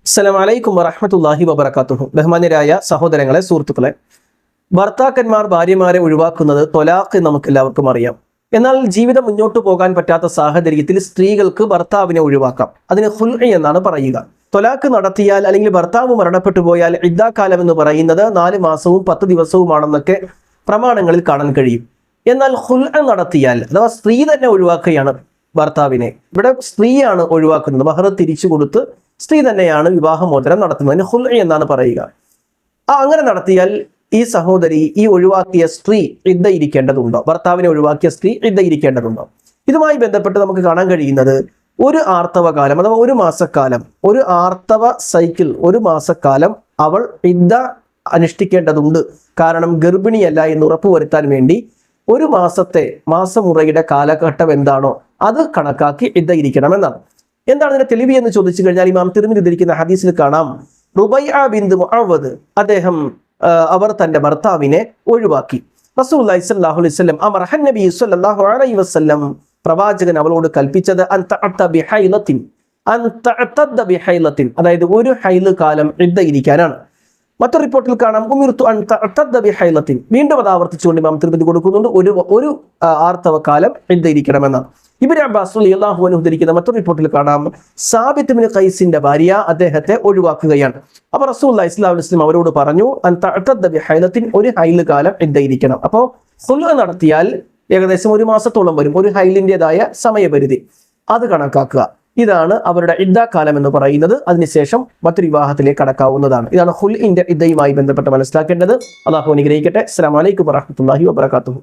അസ്സലാമു അലൈക്കും വറഹ്മത്തുള്ളാഹി വബറകാതുഹു. ബഹുമാന്യരായ സഹോദരങ്ങളെ, സുഹൃത്തുക്കളെ, ഭർത്താക്കന്മാർ ഭാര്യമാരെ ഒഴിവാക്കുന്നത് ത്വലാഖ് നമുക്കെല്ലാവർക്കും അറിയാം. എന്നാൽ ജീവിതം മുന്നോട്ട് പോകാൻ പറ്റാത്ത സാഹചര്യത്തിൽ സ്ത്രീകൾക്ക് ഭർത്താവിനെ ഒഴിവാക്കാം. അതിന് ഖുൽഇ എന്നാണ് പറയുക. ത്വലാഖ് നടത്തിയാൽ അല്ലെങ്കിൽ ഭർത്താവ് മരണപ്പെട്ടു പോയാൽ ഇദ്ദാകാലം എന്ന് പറയുന്നത് 4 മാസവും 10 ദിവസവുമാണെന്നൊക്കെ പ്രമാണങ്ങളിൽ കാണാൻ കഴിയും. എന്നാൽ ഖുൽഅ നടത്തിയാൽ, അഥവാ സ്ത്രീ തന്നെ ഒഴിവാക്കുകയാണ് ഭർത്താവിനെ. ഇവിടെ സ്ത്രീയാണ് ഒഴിവാക്കുന്നത്. മഹർ തിരിച്ചു കൊടുത്ത് സ്ത്രീ തന്നെയാണ് വിവാഹമോചനം നടത്തുന്നതിന് ഖുൽഇ എന്നാണ് പറയുക. അങ്ങനെ നടത്തിയാൽ ഈ സഹോദരി, ഈ ഒഴിവാക്കിയ സ്ത്രീ ഇദ്ദ ഇരിക്കേണ്ടതുണ്ടോ? ഭർത്താവിനെ ഒഴിവാക്കിയ സ്ത്രീ ഇദ്ദ ഇരിക്കേണ്ടതുണ്ടോ? ഇതുമായി ബന്ധപ്പെട്ട് നമുക്ക് കാണാൻ കഴിയുന്നത്, ഒരു ആർത്തവകാലം അഥവാ 1 മാസക്കാലം, ഒരു ആർത്തവ സൈക്കിൾ, 1 മാസക്കാലം അവൾ ഇദ്ദ അനുഷ്ഠിക്കേണ്ടതുണ്ട്. കാരണം ഗർഭിണിയല്ല എന്ന് ഉറപ്പുവരുത്താൻ വേണ്ടി 1 മാസത്തെ മാസമുറയുടെ കാലഘട്ടം എന്താണോ അത് കണക്കാക്കി ഇദ്ദ ഇരിക്കണമെന്നാണ്. എന്താണ് ഇതിന്റെ തെളിവ് എന്ന് ചോദിച്ചു കഴിഞ്ഞാൽ, ഇമാം തിർമിദി ഉദ്ധരിക്കുന്ന ഹദീസിൽ കാണാം, റുബൈഅ ബിൻത് മുഅവ്വദ് അവർ തന്റെ ഭർത്താവിനെ ഒഴിവാക്കി. റസൂലുള്ളാഹി സ്വല്ലല്ലാഹു അലൈഹി വസല്ലം അമറഹ നബി സ്വല്ലല്ലാഹു അലൈഹി വസല്ലം, പ്രവാചകൻ അവളോട് കൽപ്പിച്ചത് അൻ തഅത ബിഹൈലത്തിൻ, അതായത് 1 ഹൈല് കാലം ഇദ്ദ ഇരിക്കാനാണ്. മറ്റൊരു റിപ്പോർട്ടിൽ കാണാം ഉമിർതു അൻ തഅത ബിഹൈലത്തിൻ, വീണ്ടും അത് ആവർത്തിച്ചുകൊണ്ട് ഇമാം തിർമിദി കൊടുക്കുന്നുണ്ട്, ഒരു ആർത്തവ കാലം ഇദ്ദ ഇരിക്കണമെന്നാണ്. ഇബ്നു അബ്ബാസ് റളിയല്ലാഹു അൻഹു ഉദ്ധരിക്കുന്ന മറ്റൊരു റിപ്പോർട്ടിൽ കാണാം, സാബിത്ത് ഇബ്നു ഖൈസിന്റെ ഭാര്യ അദ്ദേഹത്തെ ഒഴിവാക്കുകയാണ്. അപ്പോൾ റസൂലുള്ളാഹി സ്വല്ലല്ലാഹു അലൈഹി വസല്ലം അവരോട് പറഞ്ഞു, അൻ തഅത ബിഹൈലത്തിൻ, 1 ഹൈല് കാലം ഇദ്ദ ഇരിക്കണം. അപ്പോൾ ഖുൽഉ നടത്തിയാൽ ഏകദേശം 1 മാസത്തോളം വരും, 1 ഹൈലിൻ്റെതായ സമയപരിധി, അത് കണക്കാക്കുക. ഇതാണ് അവരുടെ ഇദ്ദാകാലം എന്ന് പറയുന്നത്. അതിനുശേഷം മറ്റൊരു വിവാഹത്തിലേക്ക് കടക്കാവുന്നതാണ്. ഇതാണ് ഖുൽഇന്റെ ഇദ്ദയുമായി ബന്ധപ്പെട്ട് മനസ്സിലാക്കേണ്ടത്. അല്ലാഹു അനുഗ്രഹിക്കട്ടെ. അസ്സലാമു അലൈക്കും വറഹ്മത്തുള്ളാഹി വബറകാതുഹു.